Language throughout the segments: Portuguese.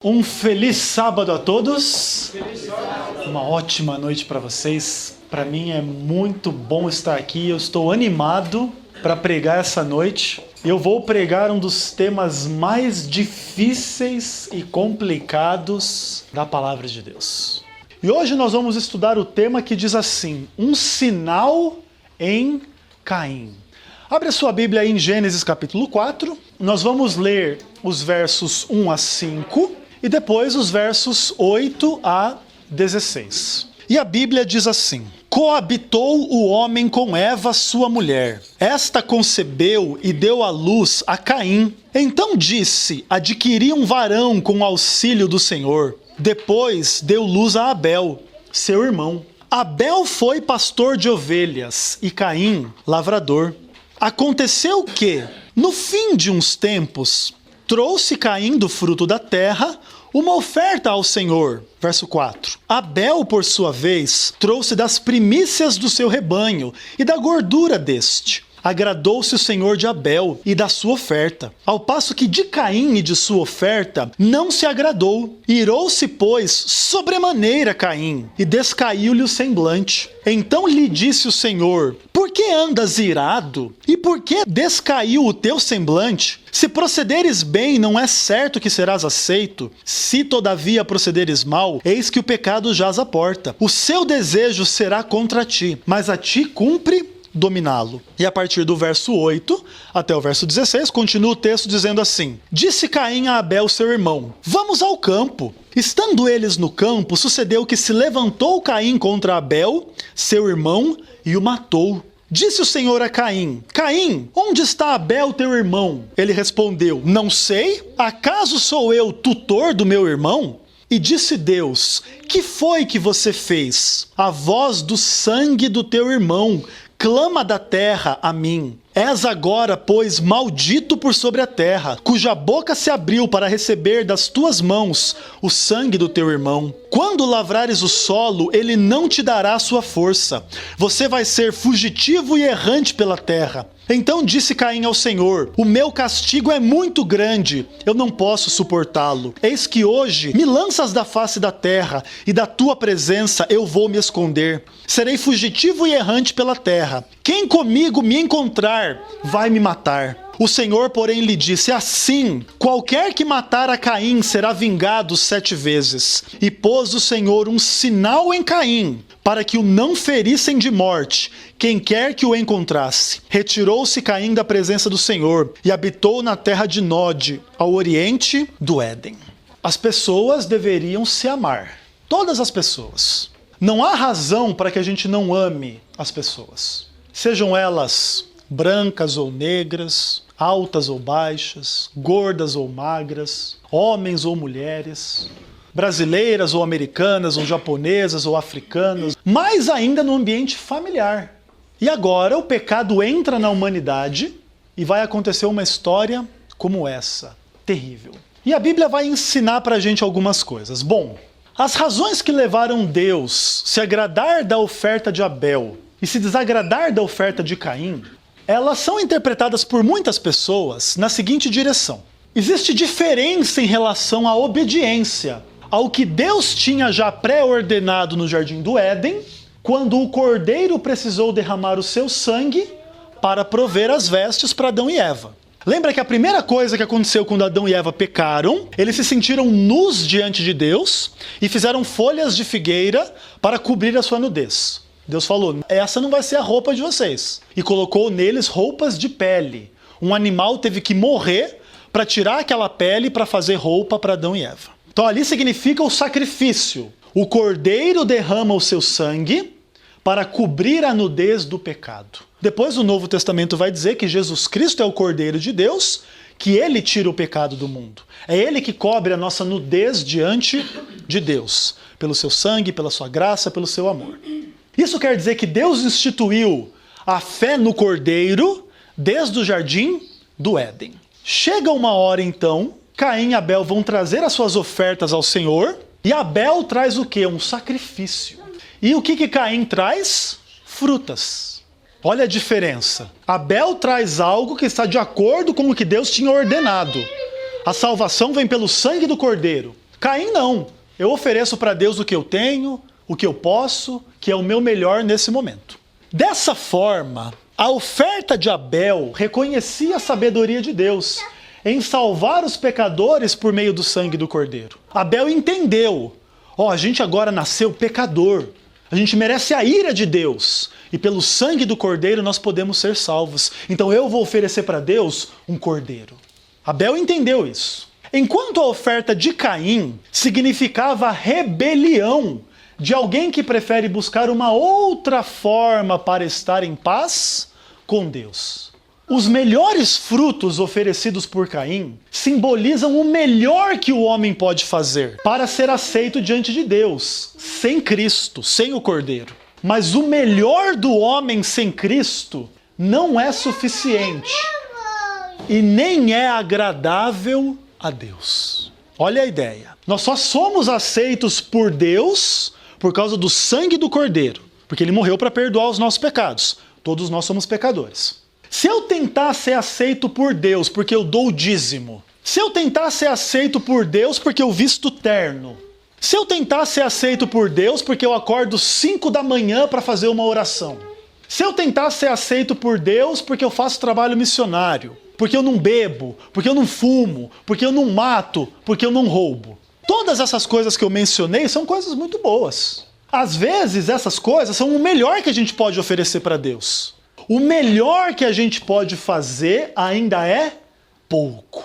Um feliz sábado a todos. Uma ótima noite para vocês. Para mim é muito bom estar aqui. Eu estou animado para pregar essa noite. Eu vou pregar um dos temas mais difíceis e complicados da palavra de Deus. E hoje nós vamos estudar o tema que diz assim: um sinal em Caim. Abre a sua Bíblia aí em Gênesis capítulo 4. Nós vamos ler os versos 1 a 5 e depois os versos 8 a 16. E a Bíblia diz assim: coabitou o homem com Eva, sua mulher. Esta concebeu e deu à luz a Caim. Então disse: adquiri um varão com o auxílio do Senhor. Depois deu luz a Abel, seu irmão. Abel foi pastor de ovelhas e Caim, lavrador. Aconteceu que, no fim de uns tempos, trouxe Caim do fruto da terra uma oferta ao Senhor. Verso 4. Abel, por sua vez, trouxe das primícias do seu rebanho e da gordura deste. Agradou-se o Senhor de Abel e da sua oferta, ao passo que de Caim e de sua oferta não se agradou. Irou-se, pois, sobremaneira Caim, e descaiu-lhe o semblante. Então lhe disse o Senhor: por que andas irado? E por que descaiu o teu semblante? Se procederes bem, não é certo que serás aceito. Se todavia procederes mal, eis que o pecado jaz à porta. O seu desejo será contra ti, mas a ti cumpre dominá-lo. E a partir do verso 8 até o verso 16, continua o texto dizendo assim: disse Caim a Abel, seu irmão: vamos ao campo. Estando eles no campo, sucedeu que se levantou Caim contra Abel, seu irmão, e o matou. Disse o Senhor a Caim: Caim, onde está Abel, teu irmão? Ele respondeu: não sei. Acaso sou eu tutor do meu irmão? E disse Deus: que foi que você fez? A voz do sangue do teu irmão clama da terra a mim. És agora, pois, maldito por sobre a terra, cuja boca se abriu para receber das tuas mãos o sangue do teu irmão. Quando lavrares o solo, ele não te dará sua força. Você vai ser fugitivo e errante pela terra. Então disse Caim ao Senhor: o meu castigo é muito grande, eu não posso suportá-lo. Eis que hoje me lanças da face da terra, e da tua presença eu vou me esconder. Serei fugitivo e errante pela terra. Quem comigo me encontrar vai me matar. O Senhor, porém, lhe disse: assim, qualquer que matar a Caim será vingado 7 vezes. E pôs o Senhor um sinal em Caim, para que o não ferissem de morte quem quer que o encontrasse. Retirou-se Caim da presença do Senhor e habitou na terra de Nod, ao oriente do Éden. As pessoas deveriam se amar. Todas as pessoas. Não há razão para que a gente não ame as pessoas. Sejam elas brancas ou negras, altas ou baixas, gordas ou magras, homens ou mulheres, brasileiras ou americanas, ou japonesas ou africanas, mais ainda no ambiente familiar. E agora o pecado entra na humanidade e vai acontecer uma história como essa, terrível. E a Bíblia vai ensinar pra gente algumas coisas. Bom, as razões que levaram Deus se agradar da oferta de Abel e se desagradar da oferta de Caim, elas são interpretadas por muitas pessoas na seguinte direção: existe diferença em relação à obediência ao que Deus tinha já pré-ordenado no Jardim do Éden, quando o cordeiro precisou derramar o seu sangue para prover as vestes para Adão e Eva. Lembra que a primeira coisa que aconteceu quando Adão e Eva pecaram, eles se sentiram nus diante de Deus e fizeram folhas de figueira para cobrir a sua nudez. Deus falou: essa não vai ser a roupa de vocês. E colocou neles roupas de pele. Um animal teve que morrer para tirar aquela pele para fazer roupa para Adão e Eva. Então ali significa o sacrifício. O cordeiro derrama o seu sangue para cobrir a nudez do pecado. Depois o Novo Testamento vai dizer que Jesus Cristo é o Cordeiro de Deus, que ele tira o pecado do mundo. É ele que cobre a nossa nudez diante de Deus, pelo seu sangue, pela sua graça, pelo seu amor. Isso quer dizer que Deus instituiu a fé no Cordeiro desde o Jardim do Éden. Chega uma hora então, Caim e Abel vão trazer as suas ofertas ao Senhor, e Abel traz o quê? Um sacrifício. E o que Caim traz? Frutas. Olha a diferença. Abel traz algo que está de acordo com o que Deus tinha ordenado. A salvação vem pelo sangue do Cordeiro. Caim não. Eu ofereço para Deus o que eu tenho, o que eu posso, que é o meu melhor nesse momento. Dessa forma, a oferta de Abel reconhecia a sabedoria de Deus em salvar os pecadores por meio do sangue do cordeiro. Abel entendeu, a gente agora nasceu pecador, a gente merece a ira de Deus, e pelo sangue do cordeiro nós podemos ser salvos. Então eu vou oferecer para Deus um cordeiro. Abel entendeu isso. Enquanto a oferta de Caim significava a rebelião de alguém que prefere buscar uma outra forma para estar em paz com Deus. Os melhores frutos oferecidos por Caim simbolizam o melhor que o homem pode fazer para ser aceito diante de Deus, sem Cristo, sem o Cordeiro. Mas o melhor do homem sem Cristo não é suficiente e nem é agradável a Deus. Olha a ideia. Nós só somos aceitos por Deus por causa do sangue do Cordeiro, porque ele morreu para perdoar os nossos pecados. Todos nós somos pecadores. Se eu tentar ser aceito por Deus porque eu dou o dízimo, se eu tentar ser aceito por Deus porque eu visto terno, se eu tentar ser aceito por Deus porque eu acordo 5 da manhã para fazer uma oração, se eu tentar ser aceito por Deus porque eu faço trabalho missionário, porque eu não bebo, porque eu não fumo, porque eu não mato, porque eu não roubo. Todas essas coisas que eu mencionei são coisas muito boas. Às vezes essas coisas são o melhor que a gente pode oferecer para Deus. O melhor que a gente pode fazer ainda é pouco.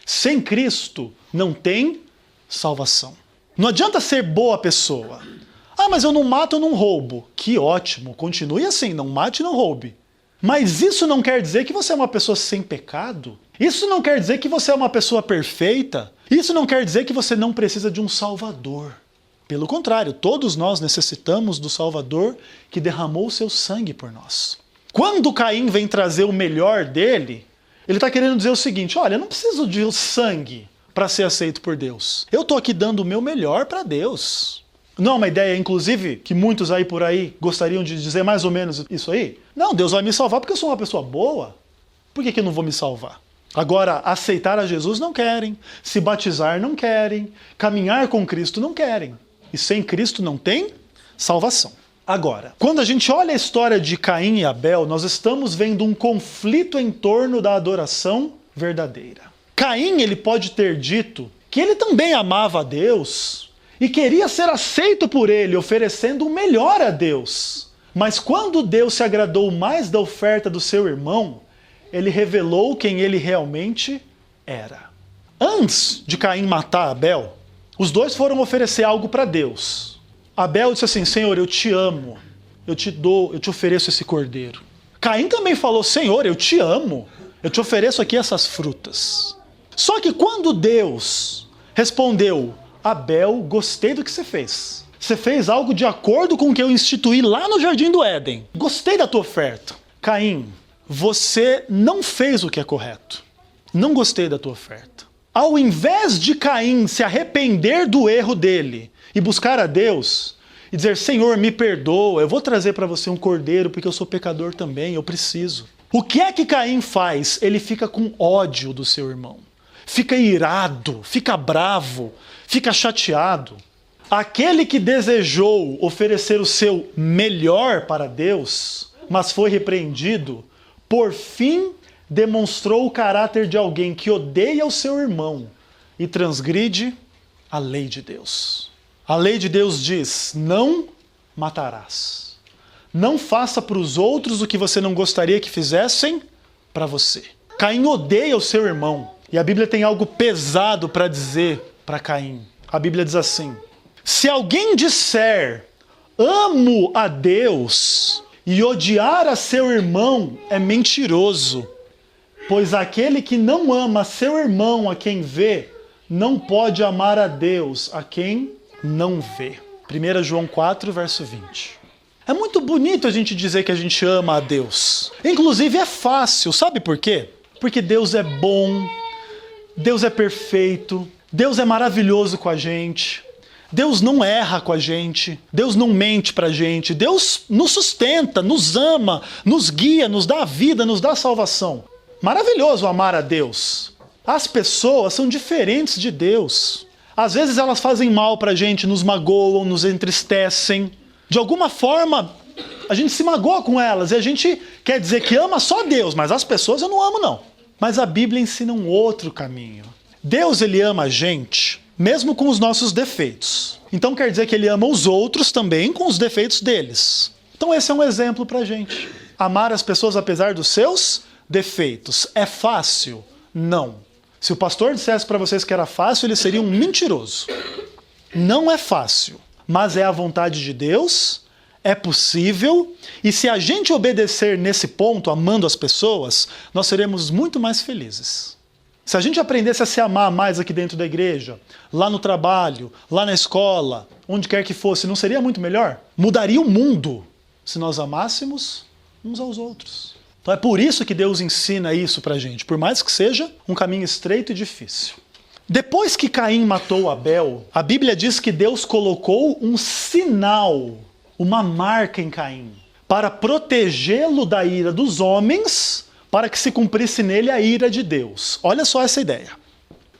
Sem Cristo não tem salvação. Não adianta ser boa pessoa. Mas eu não mato, eu não roubo. Que ótimo, continue assim, não mate e não roube. Mas isso não quer dizer que você é uma pessoa sem pecado. Isso não quer dizer que você é uma pessoa perfeita. Isso não quer dizer que você não precisa de um Salvador. Pelo contrário, todos nós necessitamos do Salvador que derramou o seu sangue por nós. Quando Caim vem trazer o melhor dele, ele está querendo dizer o seguinte: olha, eu não preciso de sangue para ser aceito por Deus. Eu estou aqui dando o meu melhor para Deus. Não é uma ideia, inclusive, que muitos aí por aí gostariam de dizer mais ou menos isso aí? Não, Deus vai me salvar porque eu sou uma pessoa boa. Por que eu não vou me salvar? Agora, aceitar a Jesus não querem, se batizar não querem, caminhar com Cristo não querem. E sem Cristo não tem salvação. Agora, quando a gente olha a história de Caim e Abel, nós estamos vendo um conflito em torno da adoração verdadeira. Caim, ele pode ter dito que ele também amava a Deus e queria ser aceito por ele, oferecendo o melhor a Deus. Mas quando Deus se agradou mais da oferta do seu irmão, ele revelou quem ele realmente era. Antes de Caim matar Abel, os dois foram oferecer algo para Deus. Abel disse assim: Senhor, eu te amo, eu te ofereço esse cordeiro. Caim também falou: Senhor, eu te amo, eu te ofereço aqui essas frutas. Só que quando Deus respondeu: Abel, gostei do que você fez. Você fez algo de acordo com o que eu instituí lá no Jardim do Éden. Gostei da tua oferta. Caim, você não fez o que é correto. Não gostei da tua oferta. Ao invés de Caim se arrepender do erro dele e buscar a Deus e dizer: Senhor, me perdoa, eu vou trazer para você um cordeiro porque eu sou pecador também, eu preciso. O que é que Caim faz? Ele fica com ódio do seu irmão. Fica irado, fica bravo, fica chateado. Aquele que desejou oferecer o seu melhor para Deus, mas foi repreendido, por fim demonstrou o caráter de alguém que odeia o seu irmão e transgride a lei de Deus. A lei de Deus diz: não matarás. Não faça para os outros o que você não gostaria que fizessem para você. Caim odeia o seu irmão. E a Bíblia tem algo pesado para dizer para Caim. A Bíblia diz assim: se alguém disser amo a Deus e odiar a seu irmão, é mentiroso. Pois aquele que não ama seu irmão a quem vê, não pode amar a Deus a quem não vê. 1 João 4, verso 20. É muito bonito a gente dizer que a gente ama a Deus. Inclusive é fácil, sabe por quê? Porque Deus é bom, Deus é perfeito, Deus é maravilhoso com a gente, Deus não erra com a gente, Deus não mente pra gente, Deus nos sustenta, nos ama, nos guia, nos dá a vida, nos dá a salvação. Maravilhoso amar a Deus. As pessoas são diferentes de Deus. Às vezes elas fazem mal pra gente, nos magoam, nos entristecem. De alguma forma, a gente se magoa com elas e a gente quer dizer que ama só Deus, mas as pessoas eu não amo não. Mas a Bíblia ensina um outro caminho. Deus, ele ama a gente, mesmo com os nossos defeitos. Então quer dizer que ele ama os outros também com os defeitos deles. Então esse é um exemplo pra gente. Amar as pessoas apesar dos seus defeitos. É fácil? Não. Se o pastor dissesse para vocês que era fácil, ele seria um mentiroso. Não é fácil, mas é a vontade de Deus, é possível, e se a gente obedecer nesse ponto, amando as pessoas, nós seremos muito mais felizes. Se a gente aprendesse a se amar mais aqui dentro da igreja, lá no trabalho, lá na escola, onde quer que fosse, não seria muito melhor? Mudaria o mundo se nós amássemos uns aos outros. Então é por isso que Deus ensina isso pra gente, por mais que seja um caminho estreito e difícil. Depois que Caim matou Abel, a Bíblia diz que Deus colocou um sinal, uma marca em Caim, para protegê-lo da ira dos homens, para que se cumprisse nele a ira de Deus. Olha só essa ideia.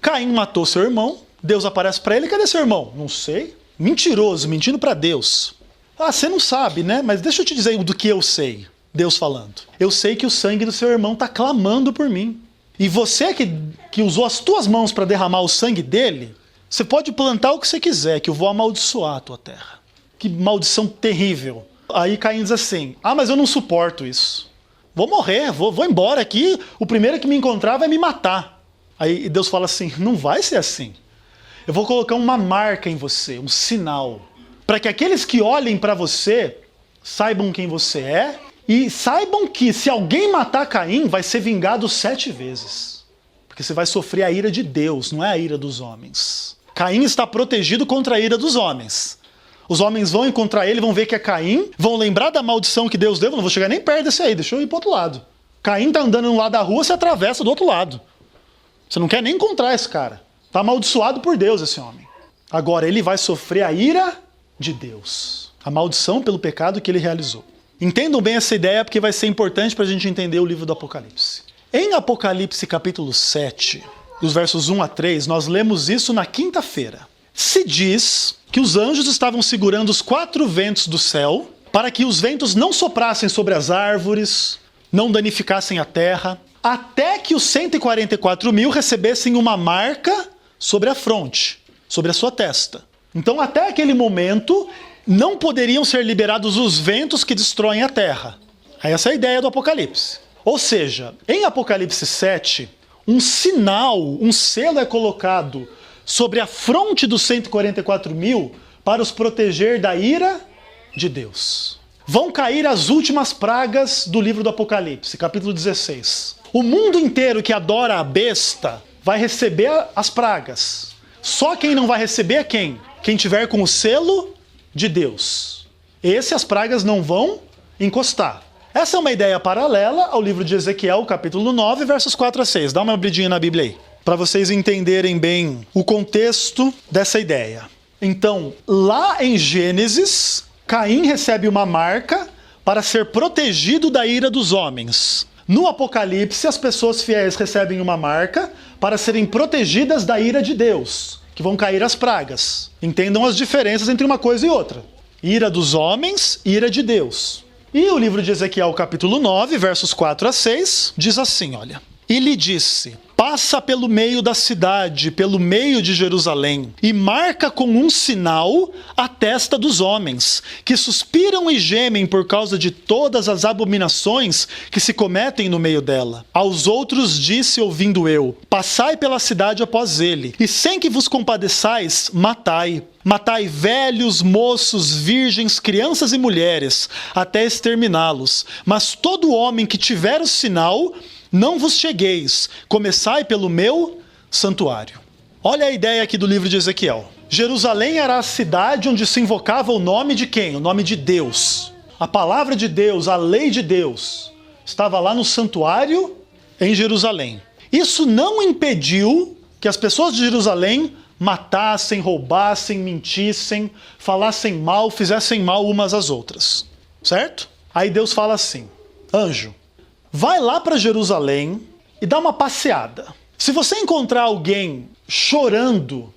Caim matou seu irmão, Deus aparece para ele, cadê seu irmão? Não sei. Mentiroso, mentindo para Deus. Ah, você não sabe, né? Mas deixa eu te dizer do que eu sei. Deus falando. Eu sei que o sangue do seu irmão está clamando por mim. E você que usou as tuas mãos para derramar o sangue dele, você pode plantar o que você quiser, que eu vou amaldiçoar a tua terra. Que maldição terrível. Aí Caim diz assim, ah, mas eu não suporto isso. Vou morrer, vou embora aqui, o primeiro que me encontrar vai me matar. Aí Deus fala assim, não vai ser assim. Eu vou colocar uma marca em você, um sinal, para que aqueles que olhem para você saibam quem você é e saibam que se alguém matar Caim, vai ser vingado 7 vezes. Porque você vai sofrer a ira de Deus, não é a ira dos homens. Caim está protegido contra a ira dos homens. Os homens vão encontrar ele, vão ver que é Caim, vão lembrar da maldição que Deus deu, não vou chegar nem perto desse aí, deixa eu ir para o outro lado. Caim está andando no lado da rua, você atravessa do outro lado. Você não quer nem encontrar esse cara. Está amaldiçoado por Deus esse homem. Agora ele vai sofrer a ira de Deus. A maldição pelo pecado que ele realizou. Entendam bem essa ideia porque vai ser importante para a gente entender o livro do Apocalipse. Em Apocalipse capítulo 7, dos versos 1 a 3, nós lemos isso na quinta-feira. Se diz que os anjos estavam segurando os 4 ventos do céu para que os ventos não soprassem sobre as árvores, não danificassem a terra, até que os 144 mil recebessem uma marca sobre a fronte, sobre a sua testa. Então até aquele momento não poderiam ser liberados os ventos que destroem a terra. Essa é a ideia do Apocalipse. Ou seja, em Apocalipse 7, um sinal, um selo é colocado sobre a fronte dos 144 mil para os proteger da ira de Deus. Vão cair as últimas pragas do livro do Apocalipse, capítulo 16. O mundo inteiro que adora a besta vai receber as pragas. Só quem não vai receber é quem? Quem tiver com o selo de Deus. Esse as pragas não vão encostar. Essa é uma ideia paralela ao livro de Ezequiel, capítulo 9, versos 4 a 6. Dá uma abridinha na Bíblia aí, para vocês entenderem bem o contexto dessa ideia. Então, lá em Gênesis, Caim recebe uma marca para ser protegido da ira dos homens. No Apocalipse, as pessoas fiéis recebem uma marca para serem protegidas da ira de Deus, que vão cair as pragas. Entendam as diferenças entre uma coisa e outra. Ira dos homens, ira de Deus. E o livro de Ezequiel, capítulo 9, versos 4 a 6, diz assim, olha. E lhe disse, passa pelo meio da cidade, pelo meio de Jerusalém, e marca com um sinal a testa dos homens, que suspiram e gemem por causa de todas as abominações que se cometem no meio dela. Aos outros disse, ouvindo eu, passai pela cidade após ele, e sem que vos compadeçais, matai. Matai velhos, moços, virgens, crianças e mulheres, até exterminá-los. Mas todo homem que tiver o sinal, não vos chegueis, começai pelo meu santuário. Olha a ideia aqui do livro de Ezequiel. Jerusalém era a cidade onde se invocava o nome de quem? O nome de Deus. A palavra de Deus, a lei de Deus, estava lá no santuário em Jerusalém. Isso não impediu que as pessoas de Jerusalém matassem, roubassem, mentissem, falassem mal, fizessem mal umas às outras. Certo? Aí Deus fala assim, anjo, vai lá para Jerusalém e dá uma passeada. Se você encontrar alguém chorando,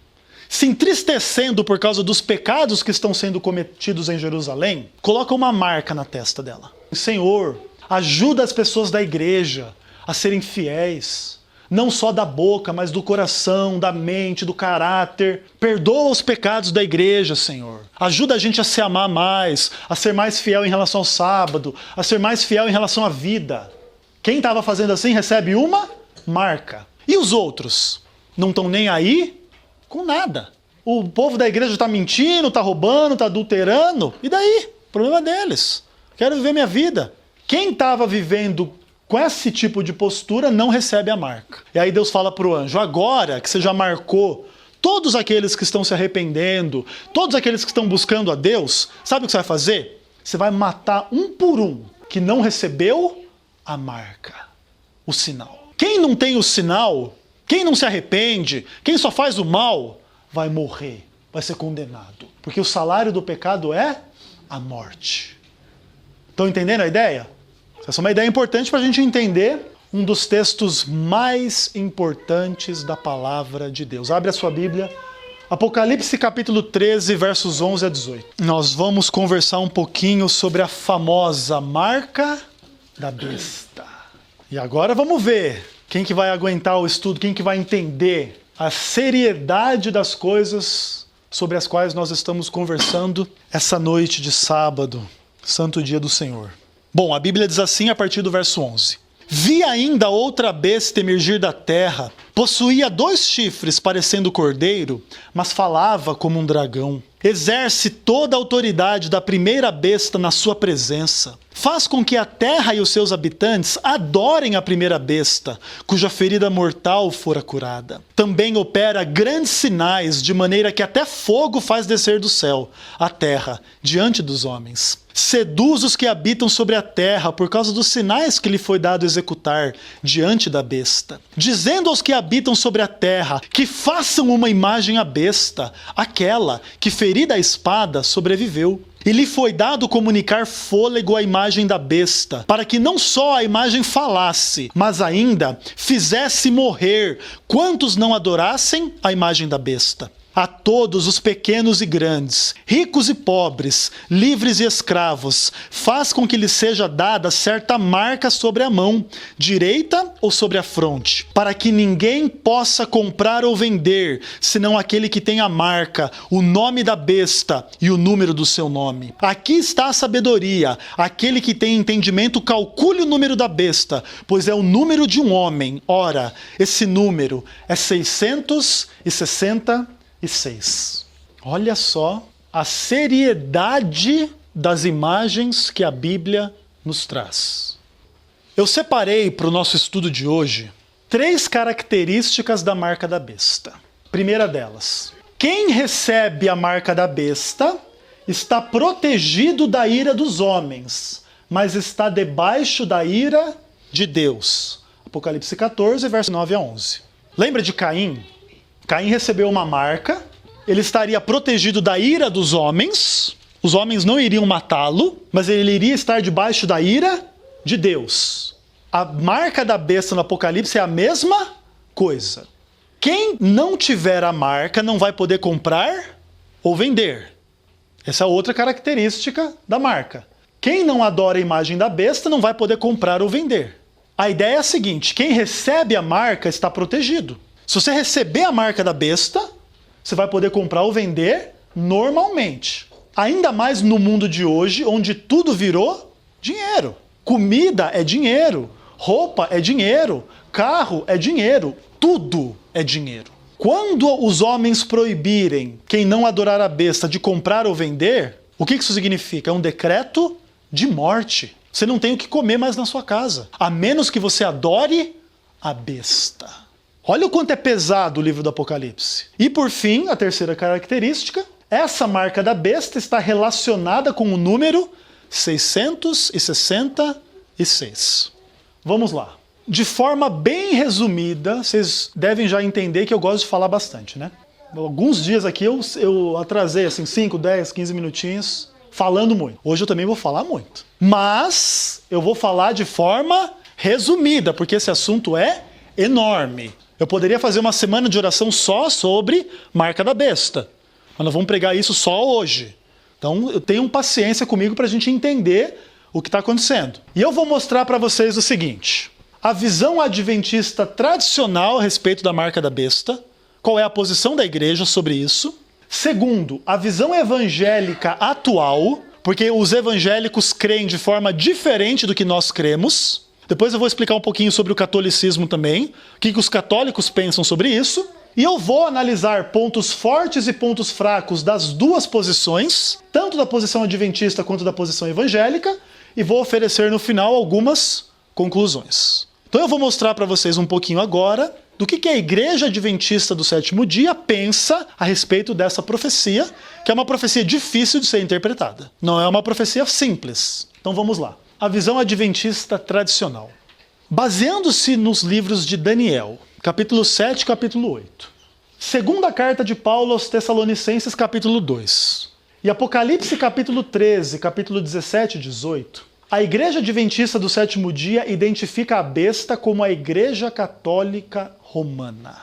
se entristecendo por causa dos pecados que estão sendo cometidos em Jerusalém, coloca uma marca na testa dela. Senhor, ajuda as pessoas da igreja a serem fiéis, não só da boca, mas do coração, da mente, do caráter. Perdoa os pecados da igreja, Senhor. Ajuda a gente a se amar mais, a ser mais fiel em relação ao sábado, a ser mais fiel em relação à vida. Quem estava fazendo assim recebe uma marca. E os outros? Não estão nem aí com nada. O povo da igreja está mentindo, está roubando, está adulterando. E daí? Problema deles. Quero viver minha vida. Quem estava vivendo com esse tipo de postura não recebe a marca. E aí Deus fala para o anjo, agora que você já marcou todos aqueles que estão se arrependendo, todos aqueles que estão buscando a Deus, sabe o que você vai fazer? Você vai matar um por um que não recebeu a marca, o sinal. Quem não tem o sinal, quem não se arrepende, quem só faz o mal, vai morrer, vai ser condenado. Porque o salário do pecado é a morte. Estão entendendo a ideia? Essa é uma ideia importante para a gente entender um dos textos mais importantes da palavra de Deus. Abre a sua Bíblia, Apocalipse capítulo 13, versos 11 a 18. Nós vamos conversar um pouquinho sobre a famosa marca da besta. E agora vamos ver quem que vai aguentar o estudo, quem que vai entender a seriedade das coisas sobre as quais nós estamos conversando essa noite de sábado, santo dia do Senhor. Bom, a Bíblia diz assim a partir do verso 11. Vi ainda outra besta emergir da terra, possuía 2 chifres parecendo cordeiro, mas falava como um dragão. Exerce toda a autoridade da primeira besta na sua presença. Faz com que a terra e os seus habitantes adorem a primeira besta, cuja ferida mortal fora curada. Também opera grandes sinais, de maneira que até fogo faz descer do céu, a terra, diante dos homens. Seduz os que habitam sobre a terra por causa dos sinais que lhe foi dado executar diante da besta. Dizendo aos que habitam sobre a terra que façam uma imagem à besta, aquela que ferida a espada sobreviveu. E lhe foi dado comunicar fôlego à imagem da besta, para que não só a imagem falasse, mas ainda fizesse morrer quantos não adorassem a imagem da besta. A todos os pequenos e grandes, ricos e pobres, livres e escravos, faz com que lhes seja dada certa marca sobre a mão, direita ou sobre a fronte, para que ninguém possa comprar ou vender, senão aquele que tem a marca, o nome da besta e o número do seu nome. Aqui está a sabedoria, aquele que tem entendimento calcule o número da besta, pois é o número de um homem. Ora, esse número é 666. Olha só a seriedade das imagens que a Bíblia nos traz. Eu separei para o nosso estudo de hoje 3 características da marca da besta. Primeira delas, quem recebe a marca da besta está protegido da ira dos homens, mas está debaixo da ira de Deus. Apocalipse 14, verso 9 a 11. Lembra de Caim? Caim recebeu uma marca, ele estaria protegido da ira dos homens, os homens não iriam matá-lo, mas ele iria estar debaixo da ira de Deus. A marca da besta no Apocalipse é a mesma coisa. Quem não tiver a marca não vai poder comprar ou vender. Essa é outra característica da marca. Quem não adora a imagem da besta não vai poder comprar ou vender. A ideia é a seguinte, quem recebe a marca está protegido. Se você receber a marca da besta, você vai poder comprar ou vender normalmente. Ainda mais no mundo de hoje, onde tudo virou dinheiro. Comida é dinheiro, roupa é dinheiro, carro é dinheiro, tudo é dinheiro. Quando os homens proibirem quem não adorar a besta de comprar ou vender, o que isso significa? É um decreto de morte. Você não tem o que comer mais na sua casa, a menos que você adore a besta. Olha o quanto é pesado o livro do Apocalipse. E por fim, a terceira característica, essa marca da besta está relacionada com o número 666. Vamos lá. De forma bem resumida, vocês devem já entender que eu gosto de falar bastante, né? Alguns dias aqui eu atrasei assim 5, 10, 15 minutinhos falando muito. Hoje eu também vou falar muito. Mas eu vou falar de forma resumida, porque esse assunto é enorme. Eu poderia fazer uma semana de oração só sobre marca da besta. Mas nós vamos pregar isso só hoje. Então, tenham paciência comigo para a gente entender o que está acontecendo. E eu vou mostrar para vocês o seguinte. A visão adventista tradicional a respeito da marca da besta. Qual é a posição da igreja sobre isso. Segundo, a visão evangélica atual. Porque os evangélicos creem de forma diferente do que nós cremos. Depois eu vou explicar um pouquinho sobre o catolicismo também. O que os católicos pensam sobre isso. E eu vou analisar pontos fortes e pontos fracos das duas posições. Tanto da posição adventista quanto da posição evangélica. E vou oferecer no final algumas conclusões. Então eu vou mostrar para vocês um pouquinho agora do que a Igreja Adventista do Sétimo Dia pensa a respeito dessa profecia, que é uma profecia difícil de ser interpretada. Não é uma profecia simples. Então vamos lá. A visão adventista tradicional. Baseando-se nos livros de Daniel, capítulo 7 e capítulo 8. Segunda carta de Paulo aos Tessalonicenses, capítulo 2. E Apocalipse, capítulo 13, capítulo 17 e 18. A Igreja Adventista do Sétimo Dia identifica a besta como a Igreja Católica Romana.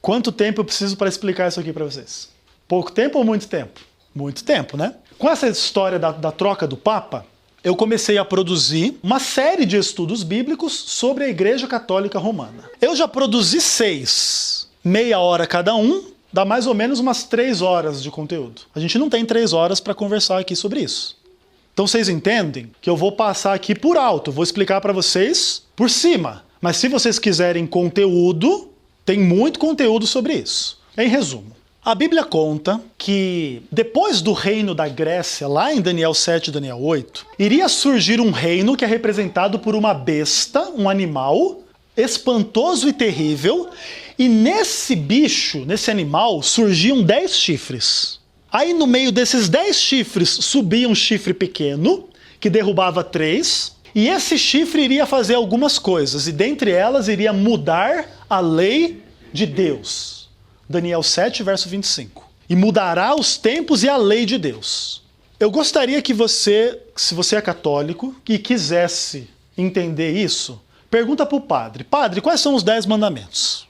Quanto tempo eu preciso para explicar isso aqui para vocês? Pouco tempo ou muito tempo? Muito tempo, né? Com essa história da troca do Papa, eu comecei a produzir uma série de estudos bíblicos sobre a Igreja Católica Romana. Eu já produzi 6, meia hora cada um, dá mais ou menos umas 3 horas de conteúdo. A gente não tem 3 horas para conversar aqui sobre isso. Então vocês entendem que eu vou passar aqui por alto, vou explicar para vocês por cima. Mas se vocês quiserem conteúdo, tem muito conteúdo sobre isso. Em resumo, a Bíblia conta que depois do reino da Grécia, lá em Daniel 7 e Daniel 8, iria surgir um reino que é representado por uma besta, um animal, espantoso e terrível, e nesse bicho, nesse animal, surgiam 10 chifres. Aí no meio desses 10 chifres subia um chifre pequeno, que derrubava 3, e esse chifre iria fazer algumas coisas, e dentre elas iria mudar a lei de Deus. Daniel 7, verso 25. E mudará os tempos e a lei de Deus. Eu gostaria que você, se você é católico, e quisesse entender isso, pergunta para o padre. Padre, quais são os 10 mandamentos?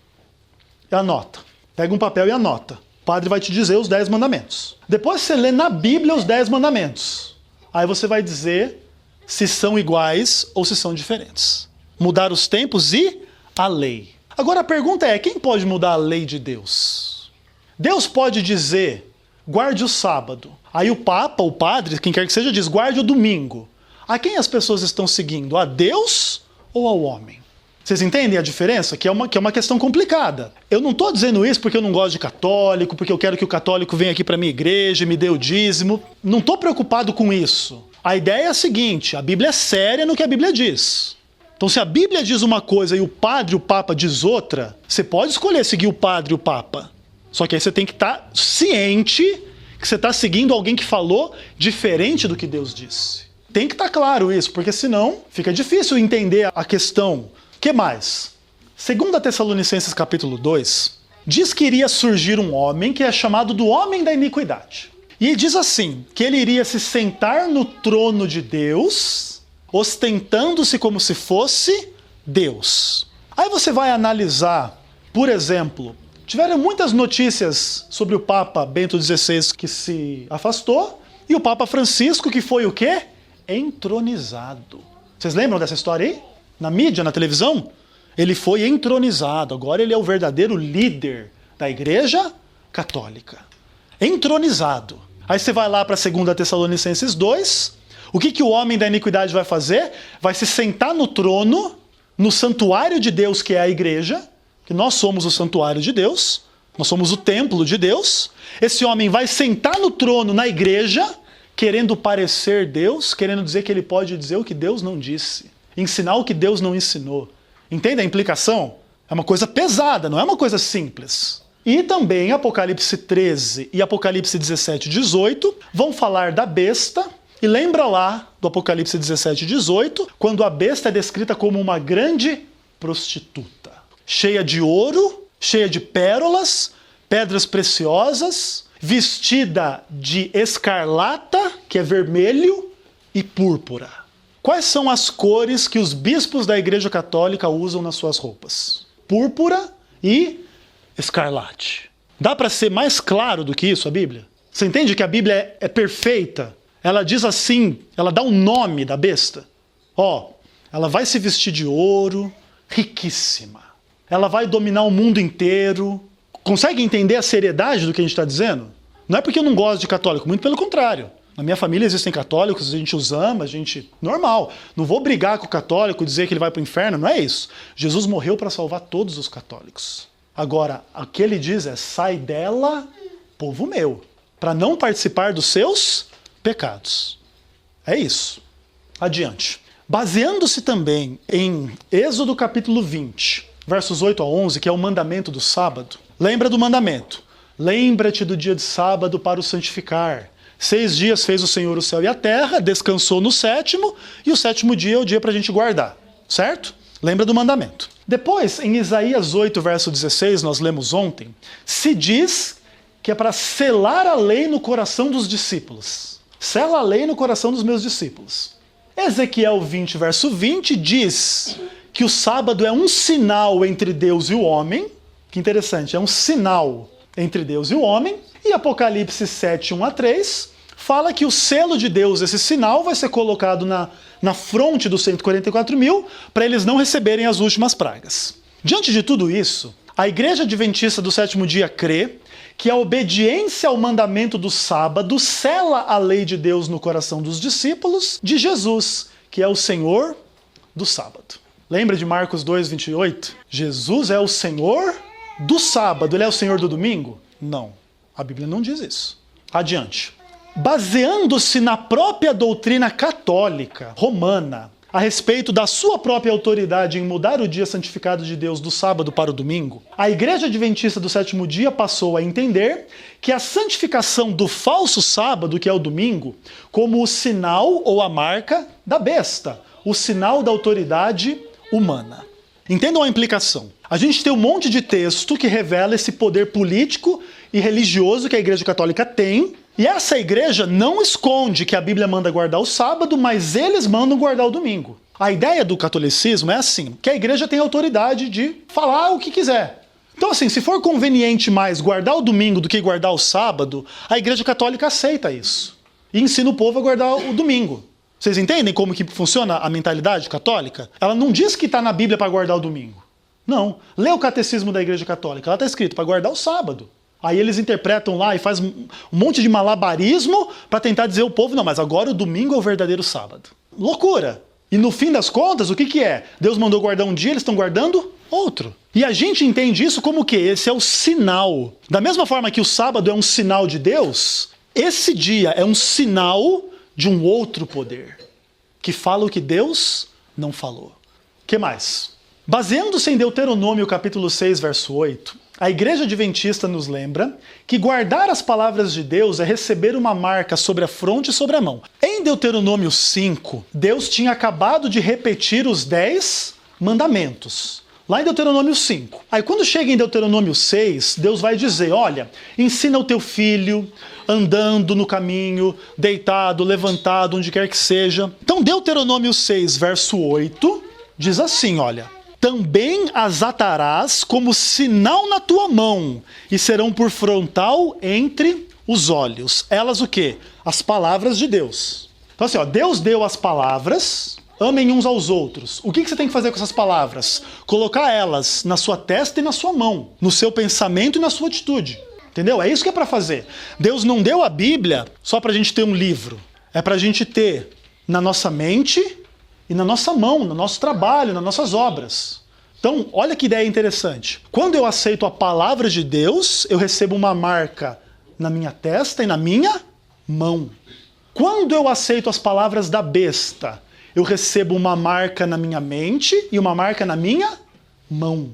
E anota. Pega um papel e anota. O padre vai te dizer os 10 mandamentos. Depois você lê na Bíblia os 10 mandamentos. Aí você vai dizer se são iguais ou se são diferentes. Mudar os tempos e a lei. Agora a pergunta é, quem pode mudar a lei de Deus? Deus pode dizer, guarde o sábado. Aí o Papa, o padre, quem quer que seja, diz, guarde o domingo. A quem as pessoas estão seguindo? A Deus ou ao homem? Vocês entendem a diferença? Que é uma questão complicada. Eu não estou dizendo isso porque eu não gosto de católico, porque eu quero que o católico venha aqui para a minha igreja e me dê o dízimo. Não estou preocupado com isso. A ideia é a seguinte, a Bíblia é séria no que a Bíblia diz. Então se a Bíblia diz uma coisa e o padre, o Papa diz outra, você pode escolher seguir o padre e o Papa. Só que aí você tem que estar ciente que você está seguindo alguém que falou diferente do que Deus disse. Tem que estar claro isso, porque senão fica difícil entender a questão. O que mais? 2 Tessalonicenses capítulo 2 diz que iria surgir um homem que é chamado do homem da iniquidade. E diz assim, que ele iria se sentar no trono de Deus, ostentando-se como se fosse Deus. Aí você vai analisar, por exemplo, tiveram muitas notícias sobre o Papa Bento XVI que se afastou, e o Papa Francisco que foi o quê? Entronizado. Vocês lembram dessa história aí? Na mídia, na televisão? Ele foi entronizado. Agora ele é o verdadeiro líder da Igreja Católica. Entronizado. Aí você vai lá para 2 Tessalonicenses 2. O que o homem da iniquidade vai fazer? Vai se sentar no trono, no santuário de Deus, que é a igreja, que nós somos o santuário de Deus, nós somos o templo de Deus. Esse homem vai sentar no trono, na igreja, querendo parecer Deus, querendo dizer que ele pode dizer o que Deus não disse. Ensinar o que Deus não ensinou. Entende a implicação? É uma coisa pesada, não é uma coisa simples. E também Apocalipse 13 e Apocalipse 17 e 18 vão falar da besta. E lembra lá do Apocalipse 17 e 18, quando a besta é descrita como uma grande prostituta. Cheia de ouro, cheia de pérolas, pedras preciosas, vestida de escarlata, que é vermelho, e púrpura. Quais são as cores que os bispos da Igreja Católica usam nas suas roupas? Púrpura, e escarlate. Dá para ser mais claro do que isso a Bíblia? Você entende que a Bíblia é perfeita? Ela diz assim, ela dá um nome da besta. Ó, ela vai se vestir de ouro, riquíssima. Ela vai dominar o mundo inteiro. Consegue entender a seriedade do que a gente está dizendo? Não é porque eu não gosto de católico, muito pelo contrário. Na minha família existem católicos, a gente os ama, a gente... Normal. Não vou brigar com o católico, dizer que ele vai para o inferno, não é isso. Jesus morreu para salvar todos os católicos. Agora, o que ele diz é, sai dela, povo meu, para não participar dos seus pecados. É isso. Adiante. Baseando-se também em Êxodo capítulo 20, versos 8 a 11, que é o mandamento do sábado. Lembra do mandamento. Lembra-te do dia de sábado para o santificar. 6 dias fez o Senhor o céu e a terra, descansou no 7º, e o 7º dia é o dia para a gente guardar. Certo? Lembra do mandamento. Depois, em Isaías 8, verso 16, nós lemos ontem, se diz que é para selar a lei no coração dos discípulos. Sela a lei no coração dos meus discípulos. Ezequiel 20, verso 20, diz que o sábado é um sinal entre Deus e o homem. Que interessante, é um sinal entre Deus e o homem. E Apocalipse 7, 1 a 3, fala que o selo de Deus, esse sinal, vai ser colocado na fronte dos 144 mil, para eles não receberem as últimas pragas. Diante de tudo isso, a Igreja Adventista do 7º dia crê que a obediência ao mandamento do sábado sela a lei de Deus no coração dos discípulos de Jesus, que é o Senhor do sábado. Lembra de Marcos 2, 28? Jesus é o Senhor do sábado. Ele é o Senhor do domingo? Não. A Bíblia não diz isso. Adiante. Baseando-se na própria doutrina católica romana, a respeito da sua própria autoridade em mudar o dia santificado de Deus do sábado para o domingo, a Igreja Adventista do 7º dia passou a entender que a santificação do falso sábado, que é o domingo, como o sinal ou a marca da besta, o sinal da autoridade humana. Entendam a implicação. A gente tem um monte de texto que revela esse poder político e religioso que a Igreja Católica tem, e essa igreja não esconde que a Bíblia manda guardar o sábado, mas eles mandam guardar o domingo. A ideia do catolicismo é assim, que a igreja tem autoridade de falar o que quiser. Então assim, se for conveniente mais guardar o domingo do que guardar o sábado, a Igreja Católica aceita isso. E ensina o povo a guardar o domingo. Vocês entendem como que funciona a mentalidade católica? Ela não diz que está na Bíblia para guardar o domingo. Não. Lê o catecismo da Igreja Católica, lá está escrito para guardar o sábado. Aí eles interpretam lá e fazem um monte de malabarismo para tentar dizer ao povo, não, mas agora o domingo é o verdadeiro sábado. Loucura! E no fim das contas, o que é? Deus mandou guardar um dia, eles estão guardando outro. E a gente entende isso como o quê? Esse é o sinal. Da mesma forma que o sábado é um sinal de Deus, esse dia é um sinal de um outro poder, que fala o que Deus não falou. O que mais? Baseando-se em Deuteronômio capítulo 6, verso 8, a Igreja Adventista nos lembra que guardar as palavras de Deus é receber uma marca sobre a fronte e sobre a mão. Em Deuteronômio 5, Deus tinha acabado de repetir os 10 mandamentos. Lá em Deuteronômio 5. Aí quando chega em Deuteronômio 6, Deus vai dizer, olha, ensina o teu filho andando no caminho, deitado, levantado, onde quer que seja. Então Deuteronômio 6, verso 8, diz assim, olha, também as atarás como sinal na tua mão e serão por frontal entre os olhos. Elas o quê? As palavras de Deus. Então assim, ó, Deus deu as palavras, amem uns aos outros. O que você tem que fazer com essas palavras? Colocar elas na sua testa e na sua mão, no seu pensamento e na sua atitude. Entendeu? É isso que é para fazer. Deus não deu a Bíblia só para a gente ter um livro. É para a gente ter na nossa mente e na nossa mão, no nosso trabalho, nas nossas obras. Então, olha que ideia interessante. Quando eu aceito a palavra de Deus, eu recebo uma marca na minha testa e na minha mão. Quando eu aceito as palavras da besta, eu recebo uma marca na minha mente e uma marca na minha mão.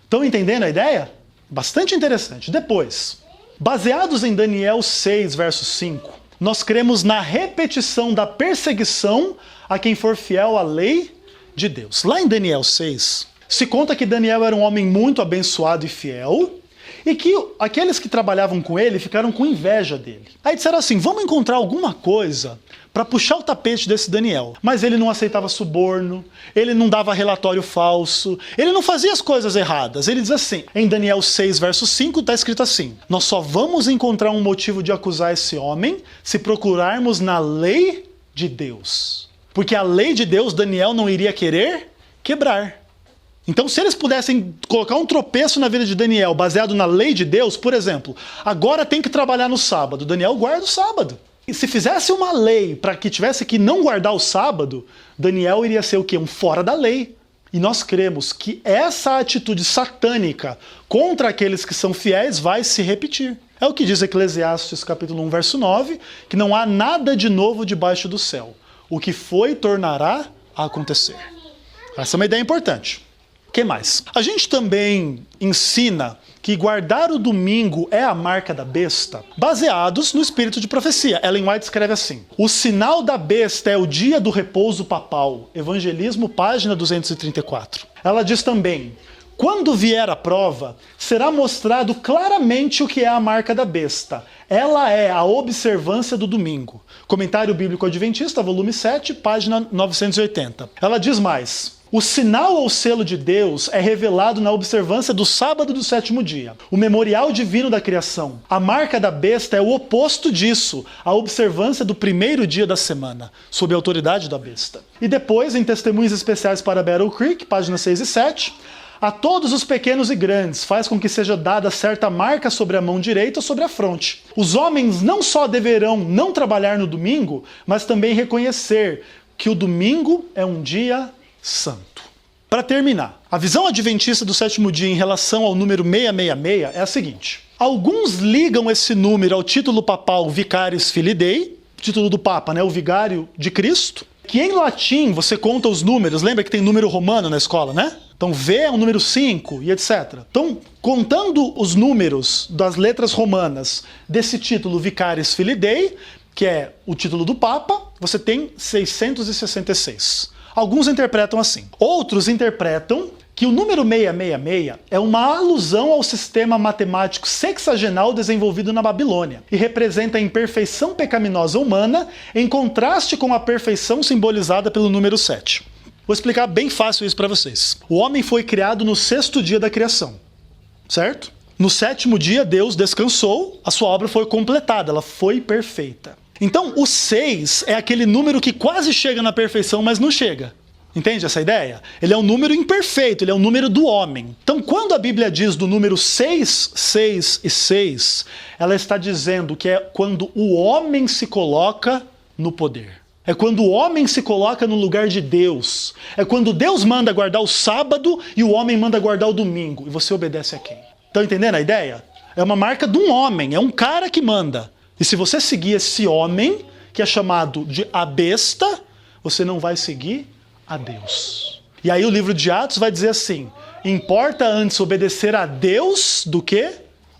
Estão entendendo a ideia? Bastante interessante. Depois, baseados em Daniel 6, verso 5, nós cremos na repetição da perseguição a quem for fiel à lei de Deus. Lá em Daniel 6, se conta que Daniel era um homem muito abençoado e fiel, e que aqueles que trabalhavam com ele ficaram com inveja dele. Aí disseram assim, vamos encontrar alguma coisa para puxar o tapete desse Daniel. Mas ele não aceitava suborno, ele não dava relatório falso, ele não fazia as coisas erradas. Ele diz assim, em Daniel 6, verso 5, está escrito assim, nós só vamos encontrar um motivo de acusar esse homem se procurarmos na lei de Deus. Porque a lei de Deus, Daniel não iria querer quebrar. Então, se eles pudessem colocar um tropeço na vida de Daniel baseado na lei de Deus, por exemplo, agora tem que trabalhar no sábado. Daniel guarda o sábado. E se fizesse uma lei para que tivesse que não guardar o sábado, Daniel iria ser o quê? Um fora da lei. E nós cremos que essa atitude satânica contra aqueles que são fiéis vai se repetir. É o que diz Eclesiastes capítulo 1, verso 9, que não há nada de novo debaixo do céu. O que foi tornará a acontecer. Essa é uma ideia importante. O que mais? A gente também ensina que guardar o domingo é a marca da besta, baseados no espírito de profecia. Ellen White escreve assim, o sinal da besta é o dia do repouso papal, Evangelismo, página 234. Ela diz também, quando vier a prova, será mostrado claramente o que é a marca da besta. Ela é a observância do domingo. Comentário Bíblico Adventista, volume 7, página 980. Ela diz mais, o sinal ou selo de Deus é revelado na observância do sábado do sétimo dia, o memorial divino da criação. A marca da besta é o oposto disso, a observância do primeiro dia da semana, sob a autoridade da besta. E depois, em Testemunhos Especiais para Battle Creek, páginas 6 e 7, a todos os pequenos e grandes, faz com que seja dada certa marca sobre a mão direita ou sobre a fronte. Os homens não só deverão não trabalhar no domingo, mas também reconhecer que o domingo é um dia santo. Para terminar, a visão adventista do sétimo dia em relação ao número 666 é a seguinte. Alguns ligam esse número ao título papal Vicaris Filii Dei, título do Papa, né, o Vigário de Cristo, que em latim você conta os números, lembra que tem número romano na escola, né? Então V é o número 5 e etc. Então, contando os números das letras romanas desse título Vicaris Filii Dei, que é o título do Papa, você tem 666. Alguns interpretam assim. Outros interpretam que o número 666 é uma alusão ao sistema matemático sexagenal desenvolvido na Babilônia e representa a imperfeição pecaminosa humana em contraste com a perfeição simbolizada pelo número 7. Vou explicar bem fácil isso para vocês. O homem foi criado no 6º dia da criação, certo? No 7º dia Deus descansou, a sua obra foi completada, ela foi perfeita. Então, o 6 é aquele número que quase chega na perfeição, mas não chega. Entende essa ideia? Ele é um número imperfeito, ele é um número do homem. Então, quando a Bíblia diz do número 6, 6 e 6, ela está dizendo que é quando o homem se coloca no poder. É quando o homem se coloca no lugar de Deus. É quando Deus manda guardar o sábado e o homem manda guardar o domingo. E você obedece a quem? Estão entendendo a ideia? É uma marca de um homem, é um cara que manda. E se você seguir esse homem, que é chamado de a besta, você não vai seguir a Deus. E aí o livro de Atos vai dizer assim, importa antes obedecer a Deus do que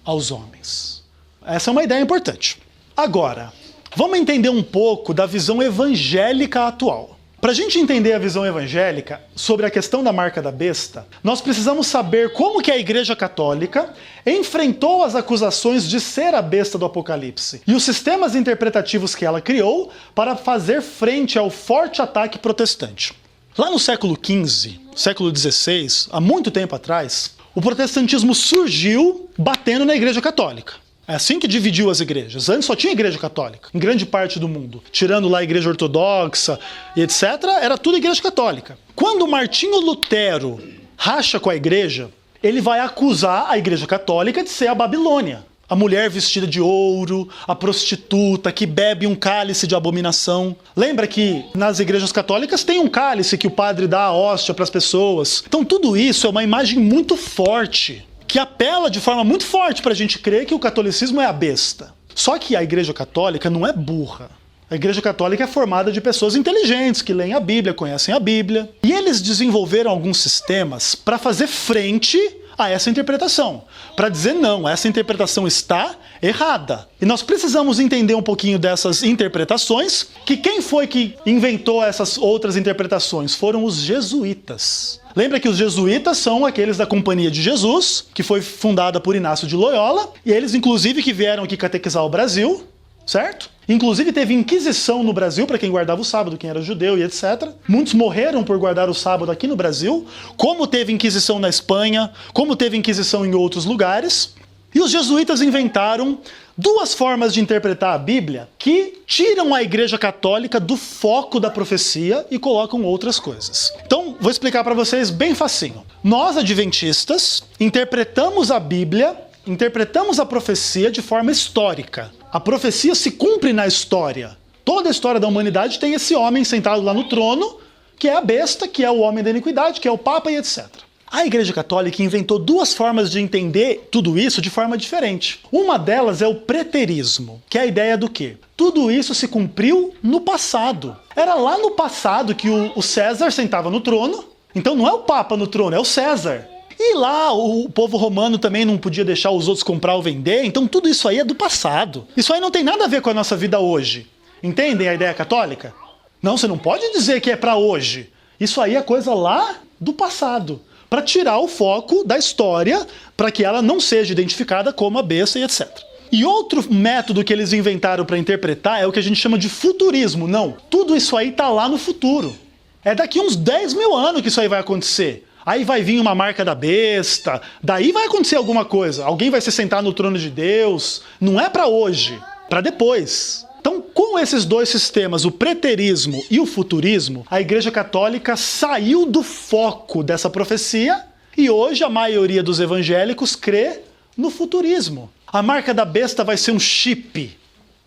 aos homens. Essa é uma ideia importante. Agora, vamos entender um pouco da visão evangélica atual. Para a gente entender a visão evangélica sobre a questão da marca da besta, nós precisamos saber como que a Igreja Católica enfrentou as acusações de ser a besta do Apocalipse e os sistemas interpretativos que ela criou para fazer frente ao forte ataque protestante. Lá no século XV, século XVI, há muito tempo atrás, o protestantismo surgiu batendo na Igreja Católica. É assim que dividiu as igrejas. Antes só tinha igreja católica, em grande parte do mundo. Tirando lá a igreja ortodoxa e etc., era tudo igreja católica. Quando Martinho Lutero racha com a igreja, ele vai acusar a igreja católica de ser a Babilônia. A mulher vestida de ouro, a prostituta que bebe um cálice de abominação. Lembra que nas igrejas católicas tem um cálice que o padre dá a hóstia para as pessoas. Então tudo isso é uma imagem muito forte, que apela de forma muito forte para a gente crer que o catolicismo é a besta. Só que a Igreja Católica não é burra. A Igreja Católica é formada de pessoas inteligentes, que leem a Bíblia, conhecem a Bíblia. E eles desenvolveram alguns sistemas para fazer frente a essa interpretação, para dizer não, essa interpretação está errada. E nós precisamos entender um pouquinho dessas interpretações, que quem foi que inventou essas outras interpretações? Foram os jesuítas. Lembra que os jesuítas são aqueles da Companhia de Jesus, que foi fundada por Inácio de Loyola, e eles inclusive que vieram aqui catequizar o Brasil, certo? Inclusive teve inquisição no Brasil para quem guardava o sábado, quem era judeu e etc. Muitos morreram por guardar o sábado aqui no Brasil, como teve inquisição na Espanha, como teve inquisição em outros lugares. E os jesuítas inventaram duas formas de interpretar a Bíblia que tiram a Igreja Católica do foco da profecia e colocam outras coisas. Então, vou explicar para vocês bem facinho. Nós, adventistas, interpretamos a Bíblia, interpretamos a profecia de forma histórica. A profecia se cumpre na história. Toda a história da humanidade tem esse homem sentado lá no trono, que é a besta, que é o homem da iniquidade, que é o Papa e etc. A Igreja Católica inventou duas formas de entender tudo isso de forma diferente. Uma delas é o preterismo, que é a ideia do quê? Tudo isso se cumpriu no passado. Era lá no passado que o César sentava no trono, então não é o Papa no trono, é o César. E lá o povo romano também não podia deixar os outros comprar ou vender, então tudo isso aí é do passado. Isso aí não tem nada a ver com a nossa vida hoje. Entendem a ideia católica? Não, você não pode dizer que é para hoje. Isso aí é coisa lá do passado, para tirar o foco da história, para que ela não seja identificada como a besta e etc. E outro método que eles inventaram para interpretar é o que a gente chama de futurismo. Não, tudo isso aí está lá no futuro. É daqui uns 10 mil anos que isso aí vai acontecer. Aí vai vir uma marca da besta, daí vai acontecer alguma coisa. Alguém vai se sentar no trono de Deus. Não é para hoje, para depois. Então, com esses dois sistemas, o preterismo e o futurismo, a Igreja Católica saiu do foco dessa profecia e hoje a maioria dos evangélicos crê no futurismo. A marca da besta vai ser um chip.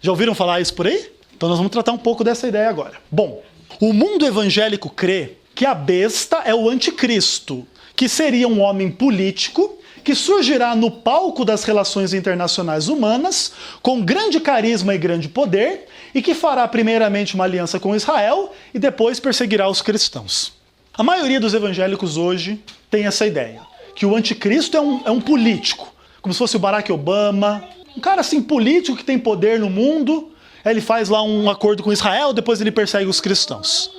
Já ouviram falar isso por aí? Então nós vamos tratar um pouco dessa ideia agora. Bom, o mundo evangélico crê que a besta é o anticristo, que seria um homem político que surgirá no palco das relações internacionais humanas com grande carisma e grande poder e que fará primeiramente uma aliança com Israel e depois perseguirá os cristãos. A maioria dos evangélicos hoje tem essa ideia, que o anticristo é um político, como se fosse o Barack Obama, um cara assim político que tem poder no mundo, ele faz lá um acordo com Israel, depois ele persegue os cristãos.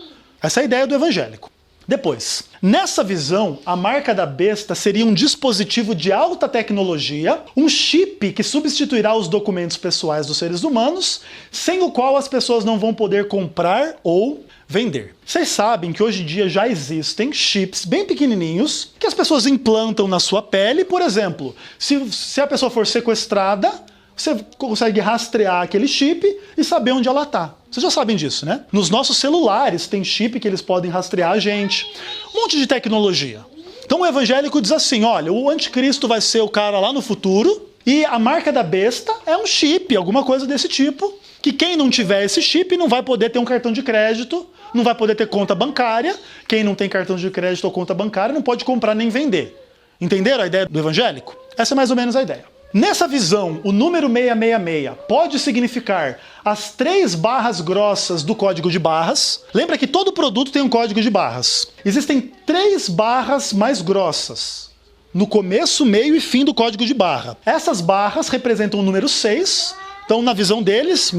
Essa é a ideia do evangélico. Depois, nessa visão, a marca da besta seria um dispositivo de alta tecnologia, um chip que substituirá os documentos pessoais dos seres humanos, sem o qual as pessoas não vão poder comprar ou vender. Vocês sabem que hoje em dia já existem chips bem pequenininhos que as pessoas implantam na sua pele. Por exemplo, se a pessoa for sequestrada, você consegue rastrear aquele chip e saber onde ela está. Vocês já sabem disso, né? Nos nossos celulares tem chip que eles podem rastrear a gente. Um monte de tecnologia. Então o evangélico diz assim, olha, o anticristo vai ser o cara lá no futuro e a marca da besta é um chip, alguma coisa desse tipo, que quem não tiver esse chip não vai poder ter um cartão de crédito, não vai poder ter conta bancária. Quem não tem cartão de crédito ou conta bancária não pode comprar nem vender. Entenderam a ideia do evangélico? Essa é mais ou menos a ideia. Nessa visão, o número 666 pode significar as 3 barras grossas do código de barras. Lembra que todo produto tem um código de barras. Existem 3 barras mais grossas, no começo, meio e fim do código de barra. Essas barras representam o número 6, então na visão deles,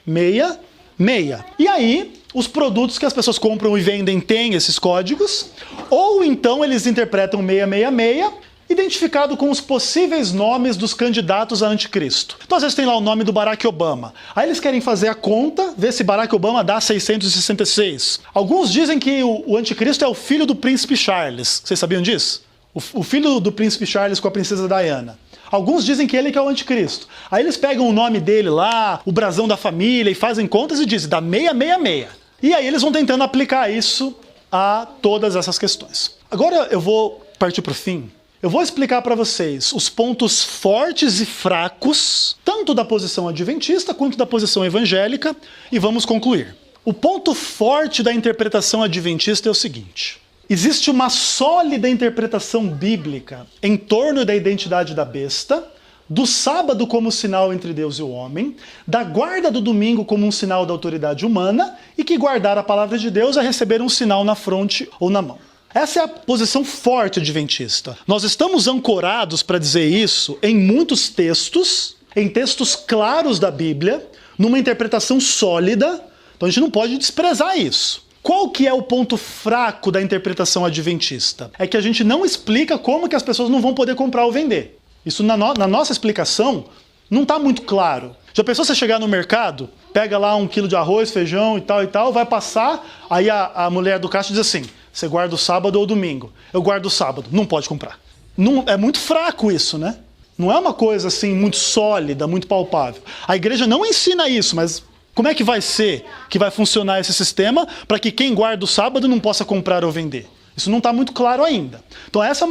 666. E aí, os produtos que as pessoas compram e vendem têm esses códigos, ou então eles interpretam 666, identificado com os possíveis nomes dos candidatos a anticristo. Então, às vezes tem lá o nome do Barack Obama. Aí eles querem fazer a conta, ver se Barack Obama dá 666. Alguns dizem que o anticristo é o filho do príncipe Charles. Vocês sabiam disso? O filho do príncipe Charles com a princesa Diana. Alguns dizem que ele que é o anticristo. Aí eles pegam o nome dele lá, o brasão da família, e fazem contas e dizem, dá 666. E aí eles vão tentando aplicar isso a todas essas questões. Agora eu vou partir para o fim. Eu vou explicar para vocês os pontos fortes e fracos, tanto da posição adventista quanto da posição evangélica, e vamos concluir. O ponto forte da interpretação adventista é o seguinte: existe uma sólida interpretação bíblica em torno da identidade da besta, do sábado como sinal entre Deus e o homem, da guarda do domingo como um sinal da autoridade humana, e que guardar a palavra de Deus é receber um sinal na fronte ou na mão. Essa é a posição forte adventista. Nós estamos ancorados para dizer isso em muitos textos, em textos claros da Bíblia, numa interpretação sólida. Então a gente não pode desprezar isso. Qual que é o ponto fraco da interpretação adventista? É que a gente não explica como que as pessoas não vão poder comprar ou vender. Isso na nossa explicação não está muito claro. Já pensou você chegar no mercado, pega lá 1 quilo de arroz, feijão e tal, vai passar, aí a mulher do caixa diz assim, você guarda o sábado ou o domingo? Eu guardo o sábado, não pode comprar. Não, é muito fraco isso, né? Não é uma coisa assim muito sólida, muito palpável. A igreja não ensina isso, mas como é que vai ser que vai funcionar esse sistema para que quem guarda o sábado não possa comprar ou vender? Isso não está muito claro ainda. Então essa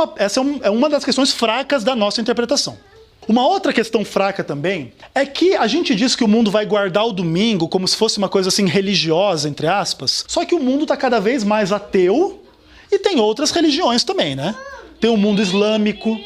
é uma das questões fracas da nossa interpretação. Uma outra questão fraca também é que a gente diz que o mundo vai guardar o domingo como se fosse uma coisa assim religiosa, entre aspas, só que o mundo está cada vez mais ateu e tem outras religiões também, né? Tem o mundo islâmico,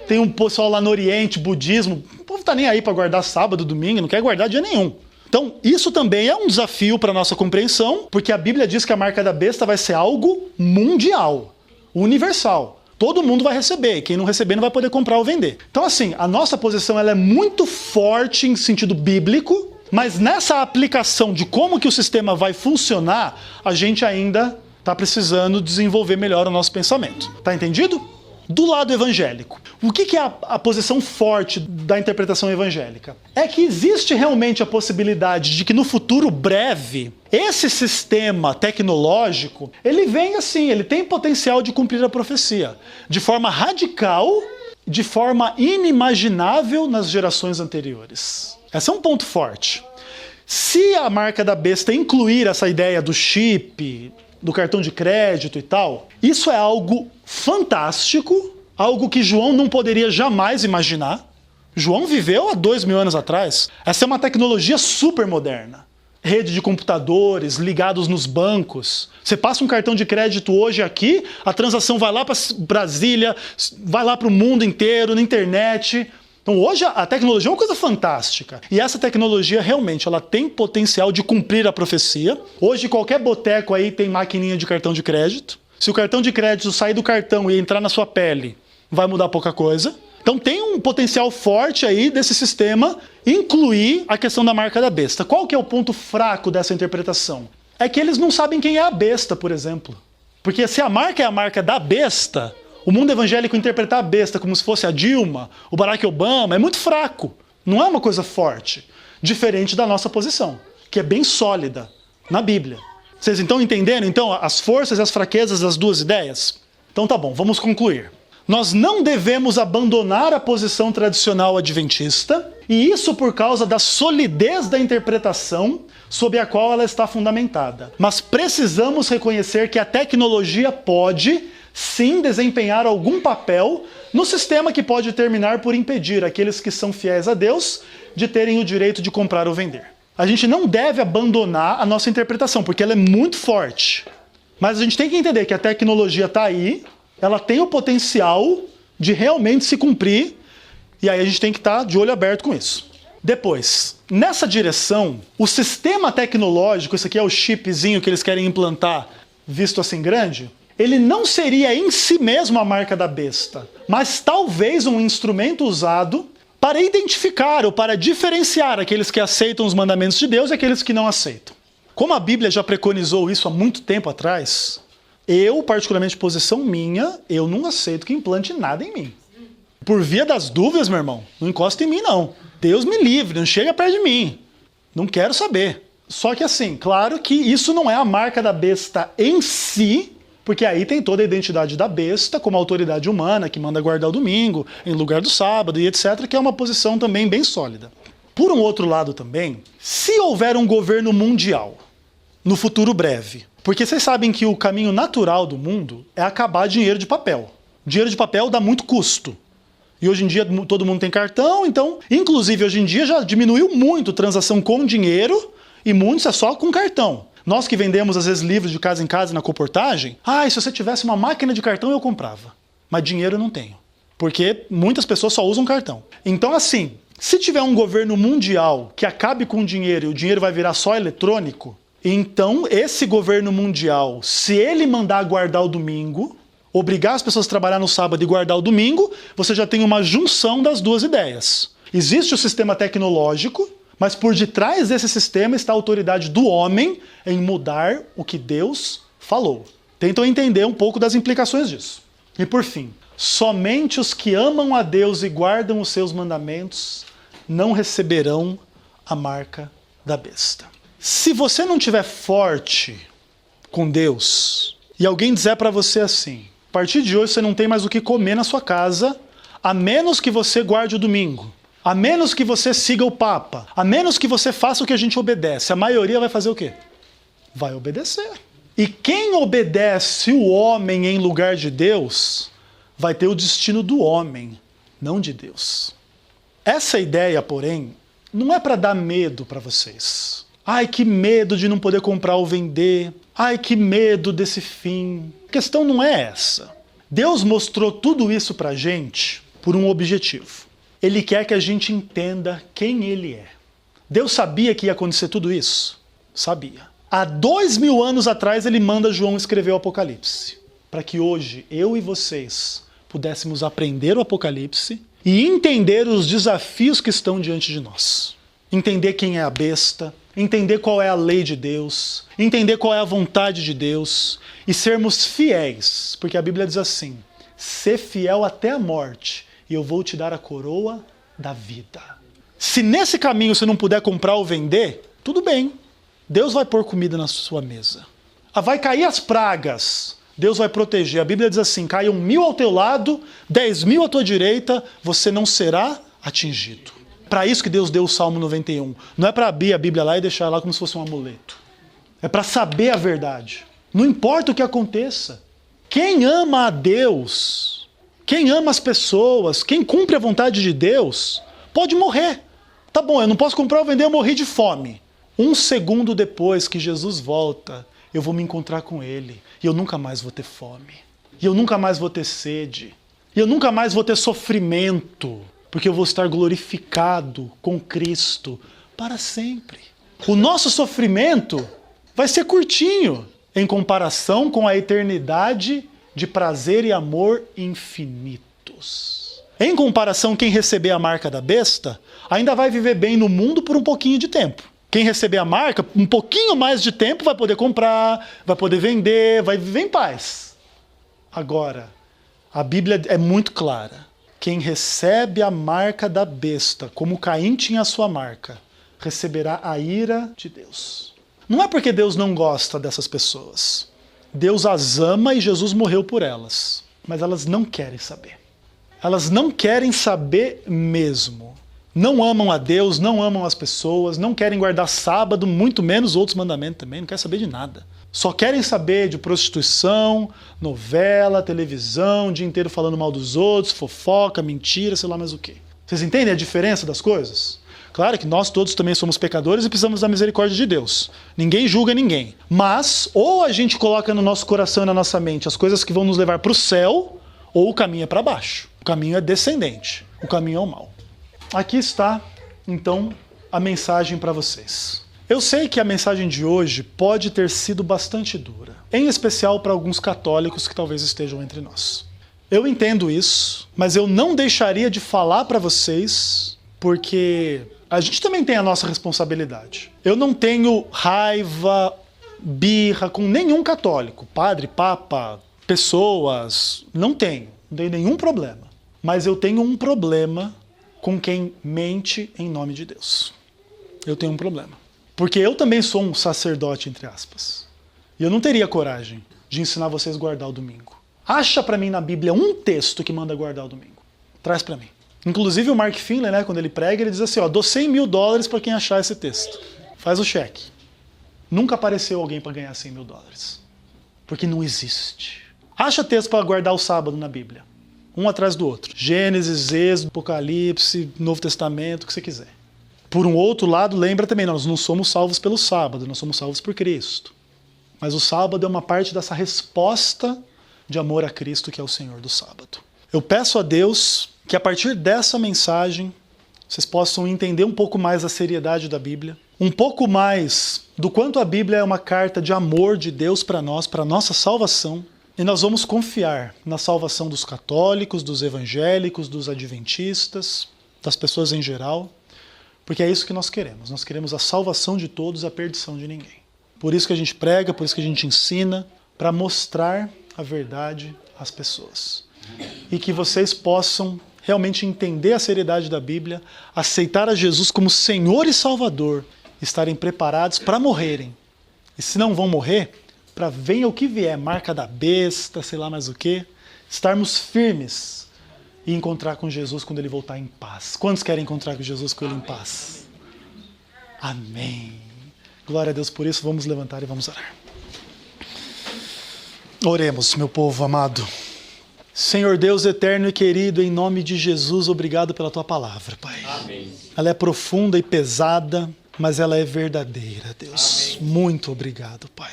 tem um pessoal lá no Oriente, budismo, o povo tá nem aí para guardar sábado, domingo, não quer guardar dia nenhum. Então isso também é um desafio para a nossa compreensão, porque a Bíblia diz que a marca da besta vai ser algo mundial, universal. Todo mundo vai receber, e quem não receber não vai poder comprar ou vender. Então assim, a nossa posição ela é muito forte em sentido bíblico, mas nessa aplicação de como que o sistema vai funcionar, a gente ainda está precisando desenvolver melhor o nosso pensamento. Tá entendido? Do lado evangélico, o que é a posição forte da interpretação evangélica? É que existe realmente a possibilidade de que no futuro breve, esse sistema tecnológico, ele vem assim, ele tem potencial de cumprir a profecia, de forma radical, de forma inimaginável nas gerações anteriores. Esse é um ponto forte. Se a marca da besta incluir essa ideia do chip, do cartão de crédito e tal, isso é algo fantástico, algo que João não poderia jamais imaginar. João viveu há 2000 anos atrás. Essa é uma tecnologia super moderna. Rede de computadores ligados nos bancos. Você passa um cartão de crédito hoje aqui, a transação vai lá para Brasília, vai lá para o mundo inteiro, na internet. Então hoje a tecnologia é uma coisa fantástica. E essa tecnologia realmente ela tem potencial de cumprir a profecia. Hoje qualquer boteco aí tem maquininha de cartão de crédito. Se o cartão de crédito sair do cartão e entrar na sua pele, vai mudar pouca coisa. Então tem um potencial forte aí desse sistema incluir a questão da marca da besta. Qual que é o ponto fraco dessa interpretação? É que eles não sabem quem é a besta, por exemplo. Porque se a marca é a marca da besta, o mundo evangélico interpretar a besta como se fosse a Dilma, o Barack Obama, é muito fraco. Não é uma coisa forte. Diferente da nossa posição, que é bem sólida na Bíblia. Vocês estão entendendo, então, as forças e as fraquezas das duas ideias? Então tá bom, vamos concluir. Nós não devemos abandonar a posição tradicional adventista, e isso por causa da solidez da interpretação sob a qual ela está fundamentada. Mas precisamos reconhecer que a tecnologia pode, sim, desempenhar algum papel no sistema que pode terminar por impedir aqueles que são fiéis a Deus de terem o direito de comprar ou vender. A gente não deve abandonar a nossa interpretação, porque ela é muito forte. Mas a gente tem que entender que a tecnologia está aí, ela tem o potencial de realmente se cumprir, e aí a gente tem que estar de olho aberto com isso. Depois, nessa direção, o sistema tecnológico, esse aqui é o chipzinho que eles querem implantar, visto assim grande, ele não seria em si mesmo a marca da besta, mas talvez um instrumento usado para identificar ou para diferenciar aqueles que aceitam os mandamentos de Deus e aqueles que não aceitam. Como a Bíblia já preconizou isso há muito tempo atrás, eu, particularmente posição minha, eu não aceito que implante nada em mim. Por via das dúvidas, meu irmão, não encosta em mim não. Deus me livre, não chega perto de mim. Não quero saber. Só que assim, claro que isso não é a marca da besta em si, porque aí tem toda a identidade da besta como autoridade humana que manda guardar o domingo em lugar do sábado e etc, que é uma posição também bem sólida. Por um outro lado também, se houver um governo mundial no futuro breve, porque vocês sabem que o caminho natural do mundo é acabar dinheiro de papel. Dinheiro de papel dá muito custo. E hoje em dia todo mundo tem cartão, então, inclusive hoje em dia já diminuiu muito a transação com dinheiro e muitos é só com cartão. Nós que vendemos às vezes livros de casa em casa na comportagem, se você tivesse uma máquina de cartão eu comprava. Mas dinheiro eu não tenho. Porque muitas pessoas só usam cartão. Então assim, se tiver um governo mundial que acabe com o dinheiro e o dinheiro vai virar só eletrônico, então esse governo mundial, se ele mandar guardar o domingo, obrigar as pessoas a trabalhar no sábado e guardar o domingo, você já tem uma junção das duas ideias. Existe o sistema tecnológico, mas por detrás desse sistema está a autoridade do homem em mudar o que Deus falou. Tentam entender um pouco das implicações disso. E por fim, somente os que amam a Deus e guardam os seus mandamentos não receberão a marca da besta. Se você não estiver forte com Deus e alguém disser para você assim, a partir de hoje você não tem mais o que comer na sua casa, a menos que você guarde o domingo, a menos que você siga o Papa, a menos que você faça o que a gente obedece, a maioria vai fazer o quê? Vai obedecer. E quem obedece o homem em lugar de Deus, vai ter o destino do homem, não de Deus. Essa ideia, porém, não é para dar medo para vocês. Ai, que medo de não poder comprar ou vender. Ai, que medo desse fim. A questão não é essa. Deus mostrou tudo isso para a gente por um objetivo. Ele quer que a gente entenda quem Ele é. Deus sabia que ia acontecer tudo isso? Sabia. Há 2000 anos atrás Ele manda João escrever o Apocalipse. Para que hoje, eu e vocês, pudéssemos aprender o Apocalipse e entender os desafios que estão diante de nós. Entender quem é a besta, entender qual é a lei de Deus, entender qual é a vontade de Deus e sermos fiéis, porque a Bíblia diz assim, ser fiel até a morte e eu vou te dar a coroa da vida. Se nesse caminho você não puder comprar ou vender, tudo bem, Deus vai pôr comida na sua mesa. Vai cair as pragas, Deus vai proteger. A Bíblia diz assim, caiam 1000 ao teu lado, 10.000 à tua direita, você não será atingido. Para isso que Deus deu o Salmo 91. Não é para abrir a Bíblia lá e deixar lá como se fosse um amuleto. É para saber a verdade. Não importa o que aconteça. Quem ama a Deus, quem ama as pessoas, quem cumpre a vontade de Deus, pode morrer. Tá bom, eu não posso comprar ou vender, eu morri de fome. 1 segundo depois que Jesus volta, eu vou me encontrar com Ele. E eu nunca mais vou ter fome. E eu nunca mais vou ter sede. E eu nunca mais vou ter sofrimento. Porque eu vou estar glorificado com Cristo para sempre. O nosso sofrimento vai ser curtinho em comparação com a eternidade de prazer e amor infinitos. Em comparação, quem receber a marca da besta ainda vai viver bem no mundo por um pouquinho de tempo. Quem receber a marca, um pouquinho mais de tempo, vai poder comprar, vai poder vender, vai viver em paz. Agora, a Bíblia é muito clara. Quem recebe a marca da besta, como Caim tinha a sua marca, receberá a ira de Deus. Não é porque Deus não gosta dessas pessoas. Deus as ama e Jesus morreu por elas. Mas elas não querem saber. Elas não querem saber mesmo. Não amam a Deus, não amam as pessoas, não querem guardar sábado, muito menos outros mandamentos também, não querem saber de nada. Só querem saber de prostituição, novela, televisão, o dia inteiro falando mal dos outros, fofoca, mentira, sei lá mais o quê. Vocês entendem a diferença das coisas? Claro que nós todos também somos pecadores e precisamos da misericórdia de Deus. Ninguém julga ninguém. Mas, ou a gente coloca no nosso coração e na nossa mente as coisas que vão nos levar para o céu, ou o caminho é para baixo. O caminho é descendente. O caminho é o mal. Aqui está, então, a mensagem para vocês. Eu sei que a mensagem de hoje pode ter sido bastante dura, em especial para alguns católicos que talvez estejam entre nós. Eu entendo isso, mas eu não deixaria de falar para vocês, porque a gente também tem a nossa responsabilidade. Eu não tenho raiva, birra com nenhum católico, padre, papa, pessoas, não tenho nenhum problema. Mas eu tenho um problema com quem mente em nome de Deus. Eu tenho um problema. Porque eu também sou um sacerdote, entre aspas. E eu não teria coragem de ensinar vocês a guardar o domingo. Acha para mim na Bíblia um texto que manda guardar o domingo. Traz para mim. Inclusive o Mark Finley, né, quando ele prega, ele diz assim, ó, dou $100.000 para quem achar esse texto. Faz o cheque. Nunca apareceu alguém para ganhar $100.000. Porque não existe. Acha texto para guardar o sábado na Bíblia. Um atrás do outro. Gênesis, Êxodo, Apocalipse, Novo Testamento, o que você quiser. Por um outro lado, lembra também, nós não somos salvos pelo sábado, nós somos salvos por Cristo. Mas o sábado é uma parte dessa resposta de amor a Cristo, que é o Senhor do sábado. Eu peço a Deus que a partir dessa mensagem, vocês possam entender um pouco mais a seriedade da Bíblia, um pouco mais do quanto a Bíblia é uma carta de amor de Deus para nós, para a nossa salvação, E nós vamos confiar na salvação dos católicos, dos evangélicos, dos adventistas, das pessoas em geral, porque é isso que nós queremos. Nós queremos a salvação de todos, a perdição de ninguém. Por isso que a gente prega, por isso que a gente ensina, para mostrar a verdade às pessoas. E que vocês possam realmente entender a seriedade da Bíblia, aceitar a Jesus como Senhor e Salvador, estarem preparados para morrerem. E se não vão morrer, para venha o que vier, marca da besta, sei lá mais o que, estarmos firmes e encontrar com Jesus quando Ele voltar em paz. Quantos querem encontrar com Jesus com Ele em paz? Amém. Glória a Deus por isso. Vamos levantar e vamos orar. Oremos, meu povo amado. Senhor Deus eterno e querido, em nome de Jesus, obrigado pela Tua palavra, Pai. Amém. Ela é profunda e pesada, mas ela é verdadeira, Deus. Amém. Muito obrigado, Pai.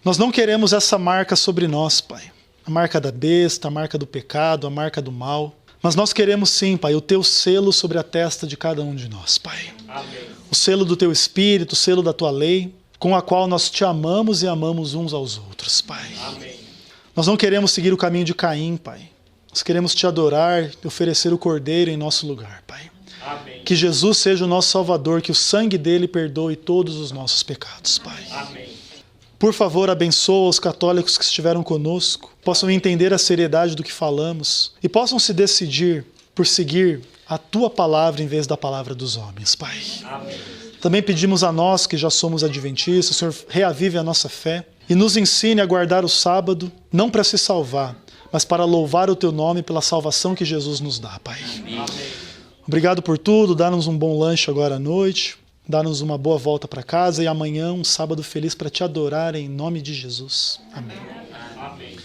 Nós não queremos essa marca sobre nós, Pai. A marca da besta, a marca do pecado, a marca do mal. Mas nós queremos sim, Pai, o Teu selo sobre a testa de cada um de nós, Pai. Amém. O selo do Teu Espírito, o selo da Tua lei, com a qual nós Te amamos e amamos uns aos outros, Pai. Amém. Nós não queremos seguir o caminho de Caim, Pai. Nós queremos Te adorar e oferecer o Cordeiro em nosso lugar, Pai. Amém. Que Jesus seja o nosso Salvador, que o sangue dele perdoe todos os nossos pecados, Pai. Amém. Por favor, abençoa os católicos que estiveram conosco, possam entender a seriedade do que falamos e possam se decidir por seguir a Tua palavra em vez da palavra dos homens, Pai. Amém. Também pedimos a nós que já somos adventistas, Senhor, reavive a nossa fé e nos ensine a guardar o sábado, não para se salvar, mas para louvar o Teu nome pela salvação que Jesus nos dá, Pai. Amém. Obrigado por tudo, dá-nos um bom lanche agora à noite, dá-nos uma boa volta para casa e amanhã um sábado feliz para Te adorar em nome de Jesus. Amém. Amém.